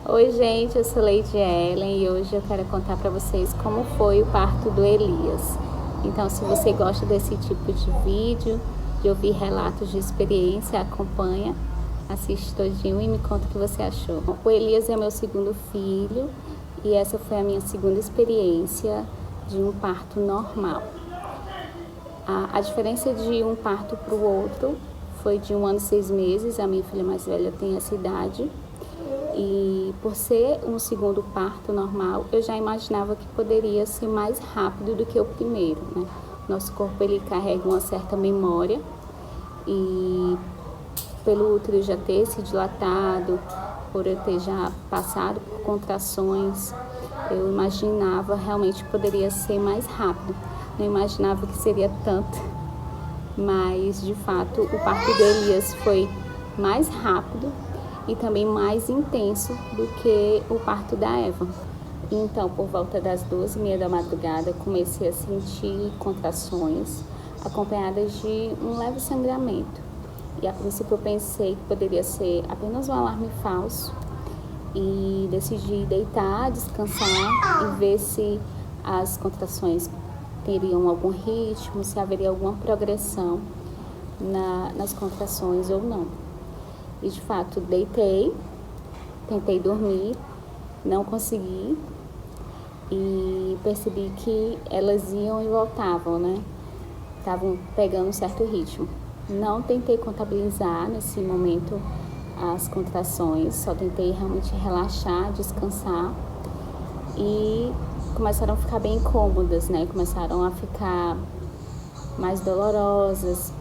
Oi, gente, eu sou Lady Ellen e hoje eu quero contar para vocês como foi o parto do Elias. Então, se você gosta desse tipo de vídeo, de ouvir relatos de experiência, acompanha, assiste todinho e me conta o que você achou. O Elias é meu segundo filho e essa foi a minha segunda experiência de um parto normal. A diferença de um parto para o outro foi de 1 ano e 6 meses, a minha filha mais velha tem essa idade. E por ser um segundo parto normal, eu já imaginava que poderia ser mais rápido do que o primeiro, né? Nosso corpo ele carrega uma certa memória e pelo útero já ter se dilatado, por eu ter já passado por contrações, eu imaginava realmente que poderia ser mais rápido. Não imaginava que seria tanto, mas de fato o parto do Elias foi mais rápido e também mais intenso do que o parto da Eva. Então, por volta das 12h30 da madrugada, comecei a sentir contrações acompanhadas de um leve sangramento. E a princípio eu pensei que poderia ser apenas um alarme falso e decidi deitar, descansar e ver se as contrações teriam algum ritmo, se haveria alguma progressão nas contrações ou não. E de fato deitei, tentei dormir, não consegui e percebi que elas iam e voltavam, né? Estavam pegando um certo ritmo. Não tentei contabilizar nesse momento as contrações, só tentei realmente relaxar, descansar e começaram a ficar bem incômodas, né? Começaram a ficar mais dolorosas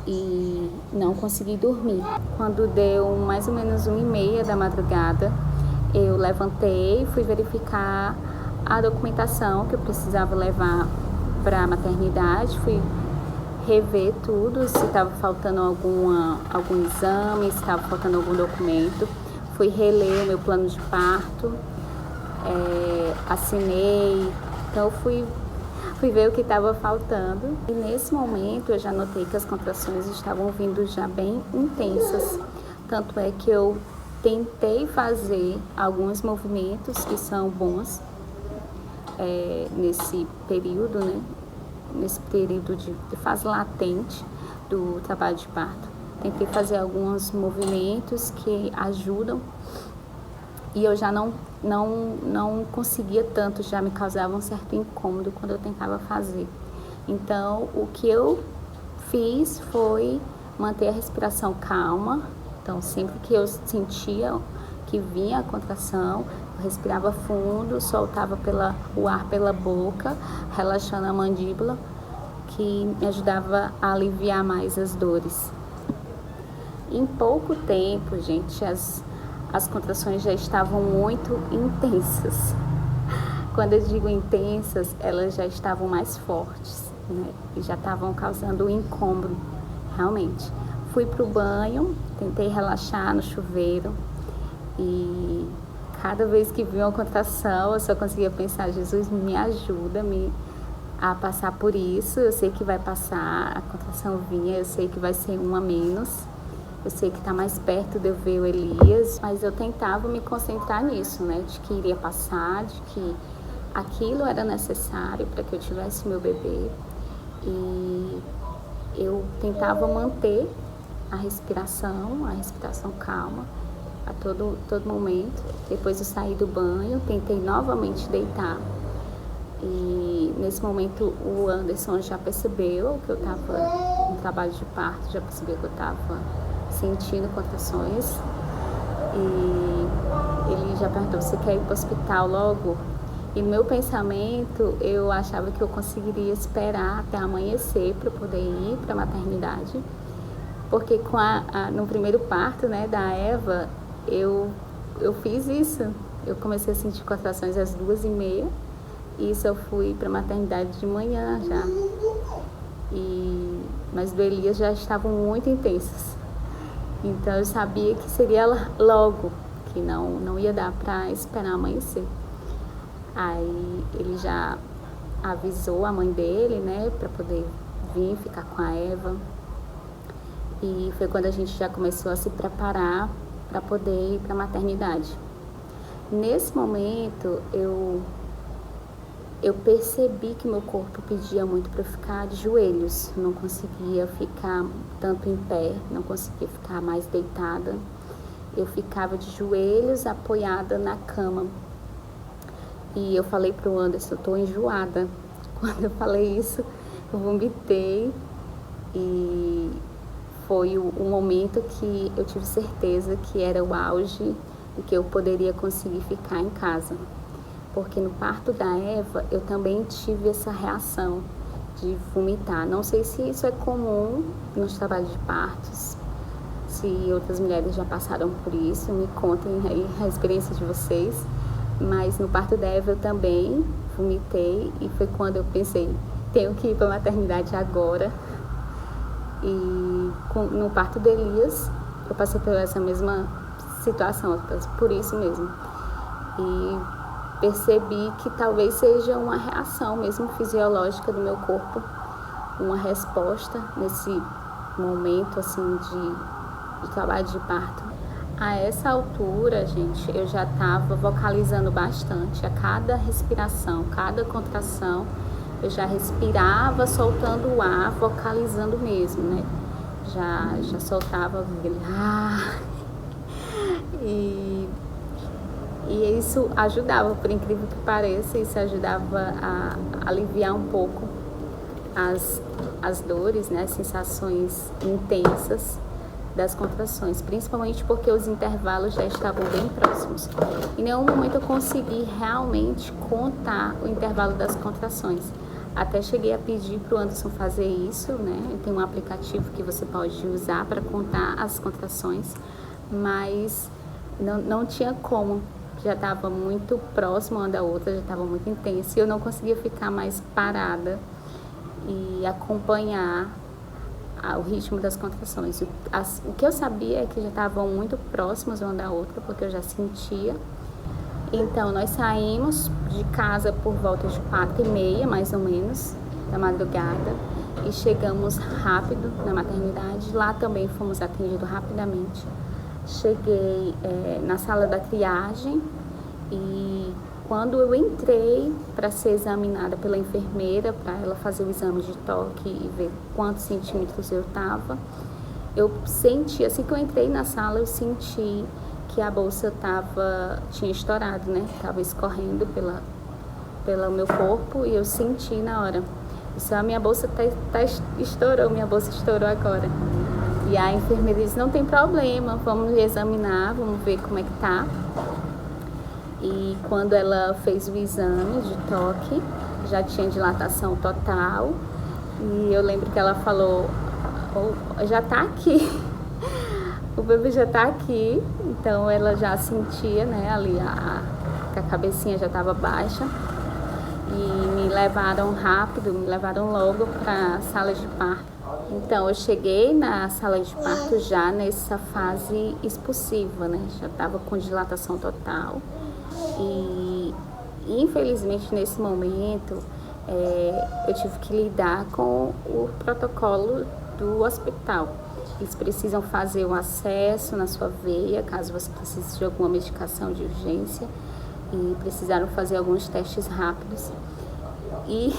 e não consegui dormir. Quando deu mais ou menos 1h30 da madrugada, eu levantei, fui verificar a documentação que eu precisava levar para a maternidade, fui rever tudo, se estava faltando algum exame, se estava faltando algum documento, fui reler o meu plano de parto, assinei, então fui ver o que estava faltando e nesse momento eu já notei que as contrações estavam vindo já bem intensas, tanto é que eu tentei fazer alguns movimentos que são bons nesse período, né? Nesse período de fase latente do trabalho de parto. Tentei fazer alguns movimentos que ajudam e eu já não conseguia tanto, já me causava um certo incômodo quando eu tentava fazer. Então, o que eu fiz foi manter a respiração calma. Então, sempre que eu sentia que vinha a contração, eu respirava fundo, soltava o ar pela boca, relaxando a mandíbula, que me ajudava a aliviar mais as dores. Em pouco tempo, gente, as contrações já estavam muito intensas. Quando eu digo intensas, elas já estavam mais fortes, né? E já estavam causando um incômodo, realmente. Fui pro banho, tentei relaxar no chuveiro e cada vez que vinha uma contração, eu só conseguia pensar, Jesus, me ajuda a passar por isso. Eu sei que vai passar, a contração vinha, eu sei que vai ser uma a menos. Eu sei que está mais perto de eu ver o Elias, mas eu tentava me concentrar nisso, né? De que iria passar, de que aquilo era necessário para que eu tivesse meu bebê. E eu tentava manter a respiração calma a todo momento. Depois eu saí do banho, tentei novamente deitar. E nesse momento o Anderson já percebeu que eu estava no trabalho de parto, já percebeu que eu estava sentindo contrações e ele já perguntou, você quer ir para o hospital logo? E no meu pensamento eu achava que eu conseguiria esperar até amanhecer para poder ir para a maternidade, porque no primeiro parto, né, da Eva, eu fiz isso, eu comecei a sentir contrações às 2h30 e isso eu fui para a maternidade de manhã já, mas do Elias já estavam muito intensas. Então eu sabia que seria logo, que não ia dar para esperar amanhecer. Aí ele já avisou a mãe dele, né, para poder vir ficar com a Eva. E foi quando a gente já começou a se preparar para poder ir para a maternidade. Nesse momento, eu percebi que meu corpo pedia muito para eu ficar de joelhos. Eu não conseguia ficar tanto em pé, não conseguia ficar mais deitada. Eu ficava de joelhos apoiada na cama. E eu falei pro Anderson, eu tô enjoada. Quando eu falei isso, eu vomitei. E foi o momento que eu tive certeza que era o auge e que eu poderia conseguir ficar em casa. Porque no parto da Eva, eu também tive essa reação de vomitar. Não sei se isso é comum nos trabalhos de partos, se outras mulheres já passaram por isso, me contem aí a experiência de vocês. Mas no parto da Eva eu também vomitei e foi quando eu pensei, tenho que ir para a maternidade agora. E no parto de Elias, eu passei por essa mesma situação, por isso mesmo. E percebi que talvez seja uma reação mesmo fisiológica do meu corpo, uma resposta nesse momento assim de trabalho de parto. A essa altura, gente, eu já estava vocalizando bastante. A cada respiração, cada contração, eu já respirava soltando o ar, vocalizando mesmo, né? Já soltava e isso ajudava, por incrível que pareça, isso ajudava a aliviar um pouco as dores, né? As sensações intensas das contrações, principalmente porque os intervalos já estavam bem próximos. Em nenhum momento eu consegui realmente contar o intervalo das contrações. Até cheguei a pedir para o Anderson fazer isso, né? Tem um aplicativo que você pode usar para contar as contrações, mas não tinha como. Já estava muito próximo uma da outra, já estava muito intenso e eu não conseguia ficar mais parada e acompanhar o ritmo das contrações. O que eu sabia é que já estavam muito próximas uma da outra, porque eu já sentia. Então, nós saímos de casa por volta de 4h30, mais ou menos, da madrugada, e chegamos rápido na maternidade. Lá também fomos atendidos rapidamente. Cheguei na sala da triagem e quando eu entrei para ser examinada pela enfermeira, para ela fazer o exame de toque e ver quantos centímetros eu estava, eu senti, assim que eu entrei na sala, eu senti que a bolsa tinha estourado, né? Estava escorrendo pelo meu corpo e eu senti na hora. Isso, a minha bolsa estourou, minha bolsa estourou agora. E a enfermeira disse, não tem problema, vamos examinar, vamos ver como é que tá. E quando ela fez o exame de toque, já tinha dilatação total. E eu lembro que ela falou, já tá aqui, o bebê já tá aqui. Então ela já sentia, né, ali que a cabecinha já estava baixa. E me levaram rápido, me levaram logo para a sala de parto. Então eu cheguei na sala de parto já nessa fase expulsiva, né, já estava com dilatação total. E infelizmente nesse momento eu tive que lidar com o protocolo do hospital. Eles precisam fazer um acesso na sua veia, caso você precise de alguma medicação de urgência, e precisaram fazer alguns testes rápidos. E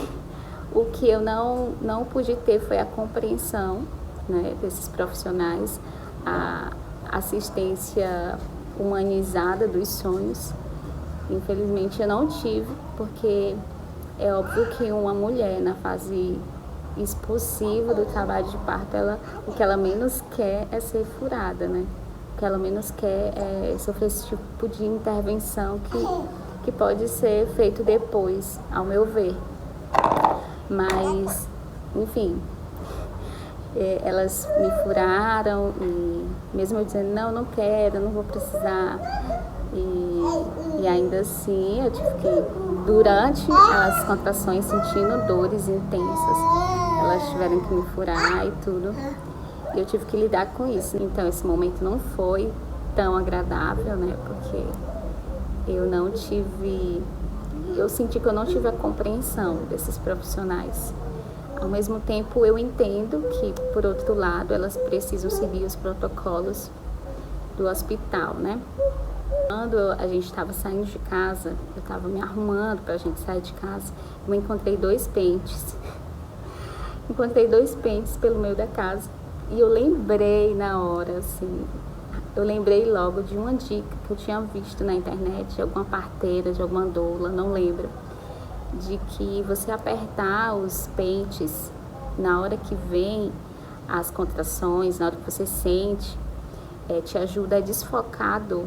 o que eu não pude ter foi a compreensão, né, desses profissionais, a assistência humanizada dos sonhos. Infelizmente eu não tive, porque é óbvio que uma mulher na fase expulsiva do trabalho de parto, o que ela menos quer é ser furada, né? O que ela menos quer é sofrer esse tipo de intervenção que pode ser feito depois, ao meu ver. Mas, enfim, elas me furaram e mesmo eu dizendo, não quero, não vou precisar. E ainda assim eu tive que, durante as contrações, sentindo dores intensas, elas tiveram que me furar e tudo, e eu tive que lidar com isso. Então esse momento não foi tão agradável, né, porque eu senti que eu não tive a compreensão desses profissionais. Ao mesmo tempo eu entendo que, por outro lado, elas precisam seguir os protocolos do hospital, né? Quando a gente estava saindo de casa, eu estava me arrumando pra gente sair de casa, eu encontrei 2 pentes. Encontrei 2 pentes pelo meio da casa. E eu lembrei na hora, assim, eu lembrei logo de uma dica que eu tinha visto na internet, de alguma parteira, de alguma doula, não lembro, de que você apertar os pentes na hora que vem as contrações, na hora que você sente, te ajuda a desfocar a dor.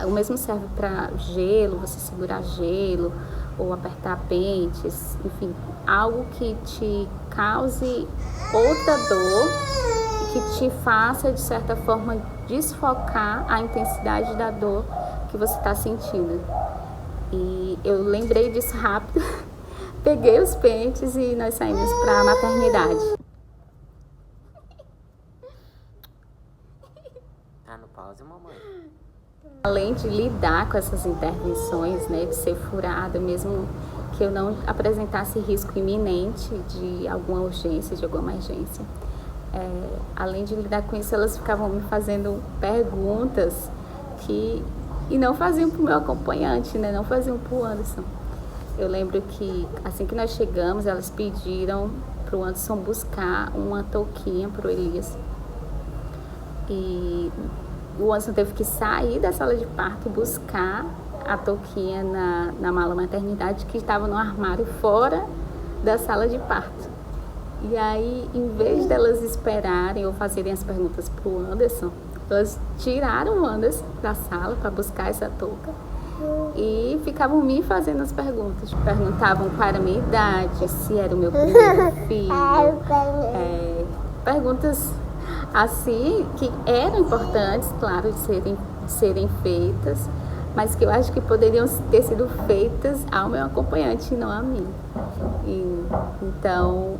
O mesmo serve para gelo, você segurar gelo ou apertar pentes, enfim, algo que te cause outra dor e que te faça, de certa forma, desfocar a intensidade da dor que você está sentindo. E eu lembrei disso rápido, peguei os pentes e nós saímos para a maternidade. Tá no pause, mamãe? Além de lidar com essas intervenções, né, de ser furada, mesmo que eu não apresentasse risco iminente de alguma urgência, de alguma emergência, além de lidar com isso, elas ficavam me fazendo perguntas e não faziam para o meu acompanhante, né, não faziam para o Anderson. Eu lembro que assim que nós chegamos, elas pediram para o Anderson buscar uma touquinha para o Elias. E o Anderson teve que sair da sala de parto e buscar a touquinha na mala maternidade que estava no armário fora da sala de parto. E aí, em vez delas esperarem ou fazerem as perguntas para o Anderson, elas tiraram o Anderson da sala para buscar essa touca e ficavam me fazendo as perguntas. Perguntavam qual era a minha idade, se era o meu primeiro filho. Perguntas assim, que eram importantes, claro, de serem feitas, mas que eu acho que poderiam ter sido feitas ao meu acompanhante e não a mim. Então,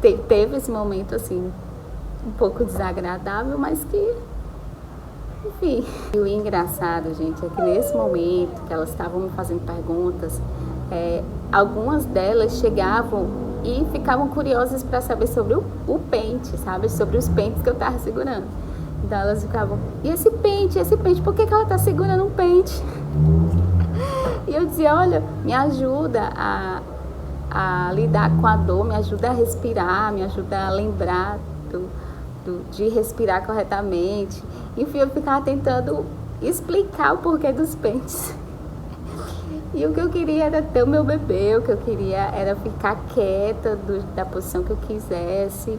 teve esse momento, assim, um pouco desagradável, mas que, enfim. E o engraçado, gente, é que nesse momento que elas estavam me fazendo perguntas, algumas delas chegavam e ficavam curiosas para saber sobre o pente, sabe? Sobre os pentes que eu tava segurando. Então elas ficavam, e esse pente, por que ela tá segurando um pente? E eu dizia, olha, me ajuda a lidar com a dor, me ajuda a respirar, me ajuda a lembrar de respirar corretamente. Enfim, eu ficava tentando explicar o porquê dos pentes. E o que eu queria era ter o meu bebê, o que eu queria era ficar quieta da posição que eu quisesse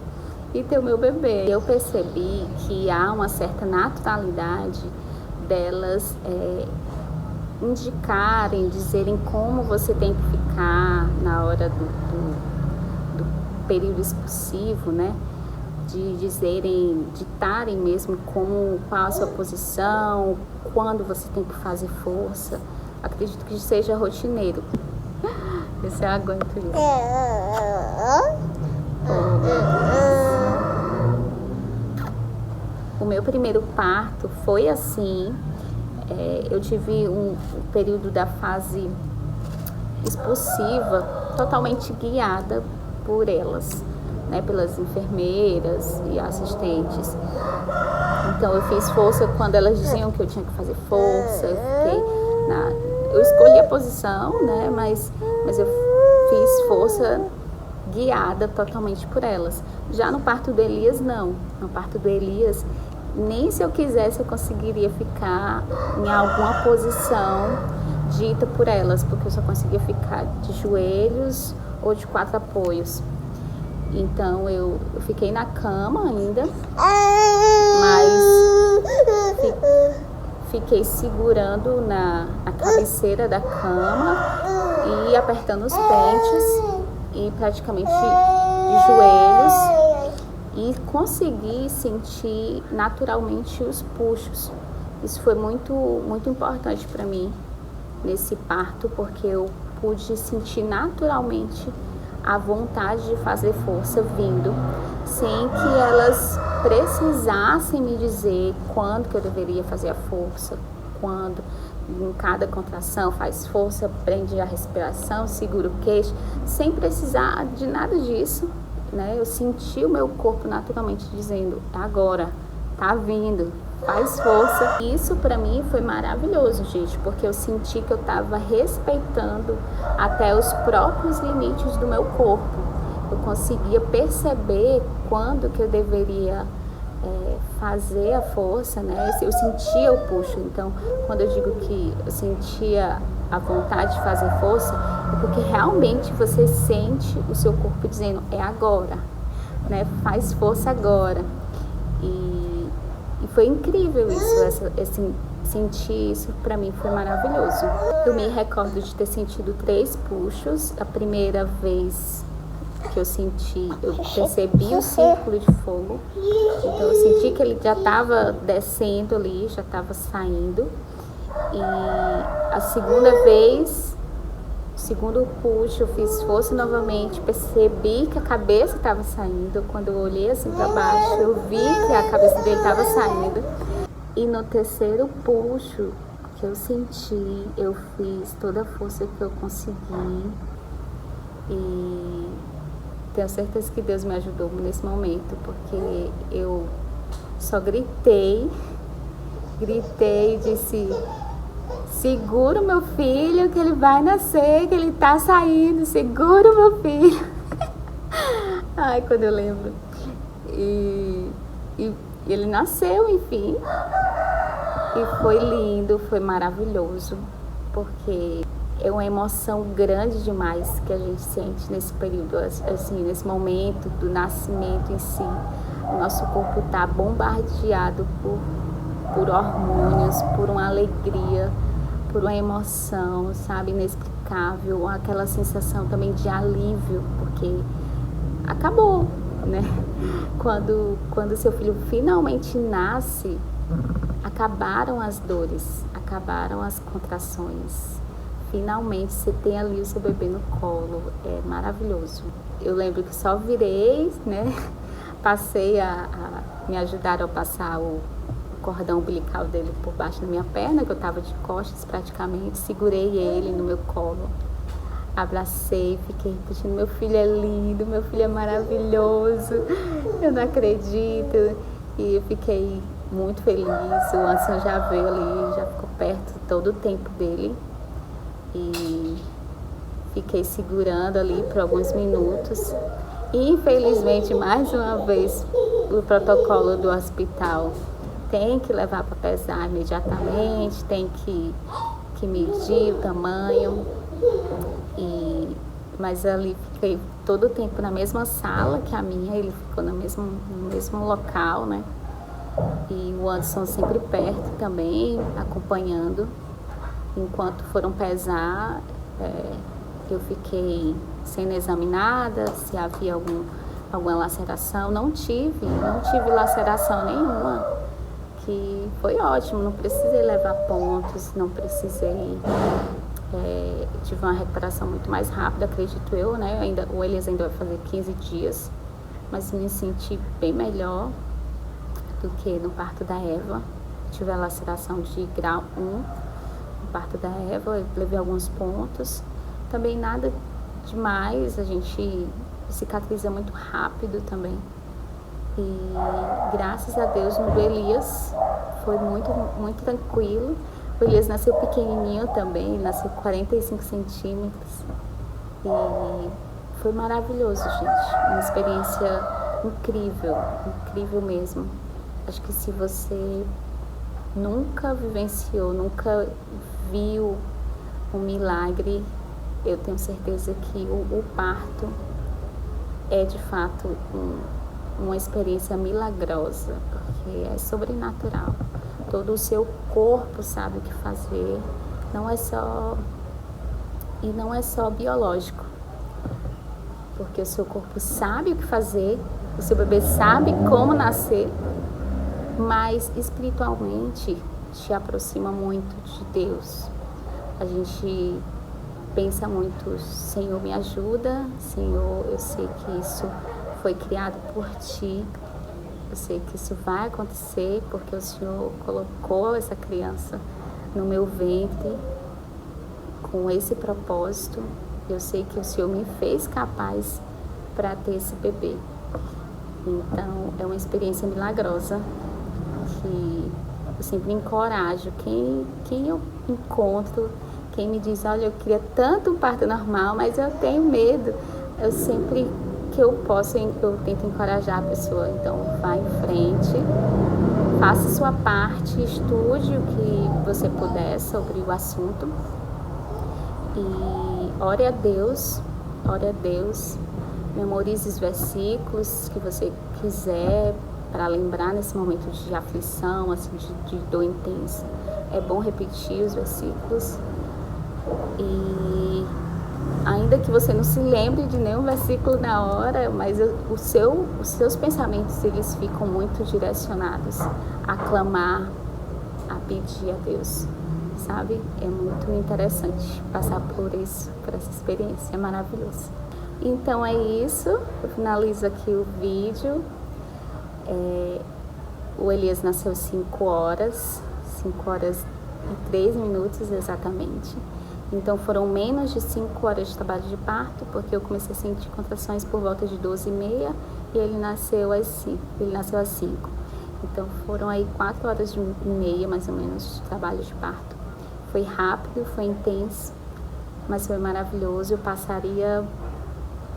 e ter o meu bebê. Eu percebi que há uma certa naturalidade delas indicarem, dizerem como você tem que ficar na hora do período expulsivo, né? De ditarem mesmo qual a sua posição, quando você tem que fazer força. Acredito que seja rotineiro. Esse eu aguento isso. O meu primeiro parto foi assim. Eu tive um período da fase expulsiva totalmente guiada por elas, né, pelas enfermeiras e assistentes. Então eu fiz força quando elas diziam que eu tinha que fazer força. Eu escolhi a posição, né, mas eu fiz força guiada totalmente por elas. Já no parto do Elias, não. No parto do Elias, nem se eu quisesse eu conseguiria ficar em alguma posição dita por elas, porque eu só conseguia ficar de joelhos ou de 4 apoios. Então eu fiquei na cama ainda, mas fiquei segurando na cabeceira da cama e apertando os pentes e praticamente de joelhos, e consegui sentir naturalmente os puxos. Isso foi muito, muito importante para mim nesse parto, porque eu pude sentir naturalmente a vontade de fazer força vindo, sem que elas precisassem me dizer quando que eu deveria fazer a força, quando em cada contração faz força, prende a respiração, segura o queixo, sem precisar de nada disso, né? Eu senti o meu corpo naturalmente dizendo, agora, tá vindo, faz força. Isso para mim foi maravilhoso, gente, porque eu senti que eu estava respeitando até os próprios limites do meu corpo. Eu conseguia perceber quando que eu deveria fazer a força, né? Eu sentia o puxo. Então, quando eu digo que eu sentia a vontade de fazer força, é porque realmente você sente o seu corpo dizendo, é agora, né? Faz força agora. E foi incrível isso, sentir isso pra mim foi maravilhoso. Eu me recordo de ter sentido 3 puxos. A primeira vez que eu senti, eu percebi o círculo de fogo. Então eu senti que ele já estava descendo ali, já estava saindo. E a segunda vez, o segundo puxo, eu fiz força novamente, percebi que a cabeça estava saindo. Quando eu olhei assim para baixo, eu vi que a cabeça dele estava saindo. E no terceiro puxo que eu senti, eu fiz toda a força que eu consegui. E tenho certeza que Deus me ajudou nesse momento, porque eu só gritei e disse, segura o meu filho que ele vai nascer, que ele tá saindo, segura o meu filho. Ai, quando eu lembro. E ele nasceu, enfim. E foi lindo, foi maravilhoso, porque é uma emoção grande demais que a gente sente nesse período, assim, nesse momento do nascimento em si. O nosso corpo tá bombardeado por hormônios, por uma alegria, por uma emoção, sabe, inexplicável, aquela sensação também de alívio, porque acabou, né? Quando seu filho finalmente nasce, acabaram as dores, acabaram as contrações. Finalmente você tem ali o seu bebê no colo, é maravilhoso. Eu lembro que só virei, né? Me ajudaram a passar o cordão umbilical dele por baixo da minha perna, que eu tava de costas praticamente, segurei ele no meu colo, abracei, fiquei repetindo, meu filho é lindo, meu filho é maravilhoso, eu não acredito. E eu fiquei muito feliz, o Anderson já veio ali, já ficou perto todo o tempo dele. E fiquei segurando ali por alguns minutos. E, infelizmente, mais uma vez, o protocolo do hospital tem que levar para pesar imediatamente, tem que medir o tamanho. Mas ali fiquei todo o tempo na mesma sala que a minha, ele ficou no mesmo local, né? E o Anderson sempre perto também, acompanhando. Enquanto foram pesar, eu fiquei sendo examinada se havia alguma laceração. Não tive laceração nenhuma, que foi ótimo, não precisei levar pontos, não precisei, tive uma recuperação muito mais rápida, acredito eu, né? O Elias ainda vai fazer 15 dias, mas me senti bem melhor do que no parto da Eva. Tive a laceração de grau 1 no parto da Eva, eu levei alguns pontos, também nada demais, a gente cicatriza muito rápido também. E graças a Deus no do Elias foi muito, muito tranquilo. O Elias nasceu pequenininho também, nasceu 45 centímetros. E foi maravilhoso, gente. Uma experiência incrível, incrível mesmo. Acho que se você nunca vivenciou, nunca viu um milagre, eu tenho certeza que o parto é de fato uma experiência milagrosa, porque é sobrenatural. Todo o seu corpo sabe o que fazer, não é só biológico, porque o seu corpo sabe o que fazer, o seu bebê sabe como nascer, mas espiritualmente te aproxima muito de Deus. A gente pensa muito, Senhor, me ajuda, Senhor, eu sei que isso foi criado por Ti, eu sei que isso vai acontecer porque o Senhor colocou essa criança no meu ventre com esse propósito. Eu sei que o Senhor me fez capaz para ter esse bebê. Então, é uma experiência milagrosa que Eu sempre encorajo quem eu encontro, quem me diz, olha, eu queria tanto um parto normal, mas eu tenho medo. Eu sempre que eu posso, eu tento encorajar a pessoa. Então, vá em frente, faça a sua parte, estude o que você puder sobre o assunto e ore a Deus, memorize os versículos que você quiser para lembrar nesse momento de aflição, assim, de dor intensa. É bom repetir os versículos e ainda que você não se lembre de nenhum versículo na hora, mas os seus pensamentos, eles ficam muito direcionados a clamar, a pedir a Deus, sabe? É muito interessante passar por isso, por essa experiência, é maravilhoso. Então é isso, eu finalizo aqui o vídeo. O Elias nasceu 5 horas e 3 minutos exatamente. Então foram menos de 5 horas de trabalho de parto, porque eu comecei a sentir contrações por volta de 12h30 e ele nasceu às 5. Então foram aí 4 horas e meia, mais ou menos, de trabalho de parto. Foi rápido, foi intenso, mas foi maravilhoso. Eu passaria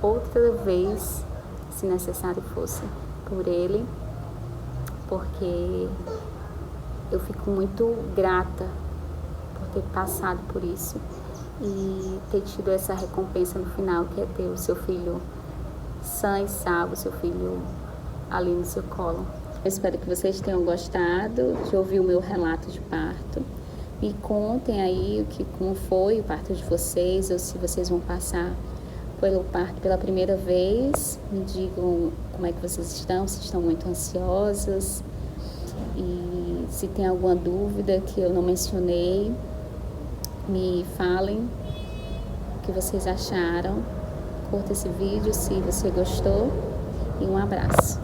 outra vez, se necessário fosse, por ele, porque eu fico muito grata por ter passado por isso e ter tido essa recompensa no final, que é ter o seu filho sã e salvo, seu filho ali no seu colo. Eu espero que vocês tenham gostado de ouvir o meu relato de parto. Me contem aí como foi o parto de vocês, ou se vocês vão passar pelo parto pela primeira vez. Me digam como é que vocês estão, se estão muito ansiosas e se tem alguma dúvida que eu não mencionei, me falem o que vocês acharam. Curta esse vídeo se você gostou e um abraço.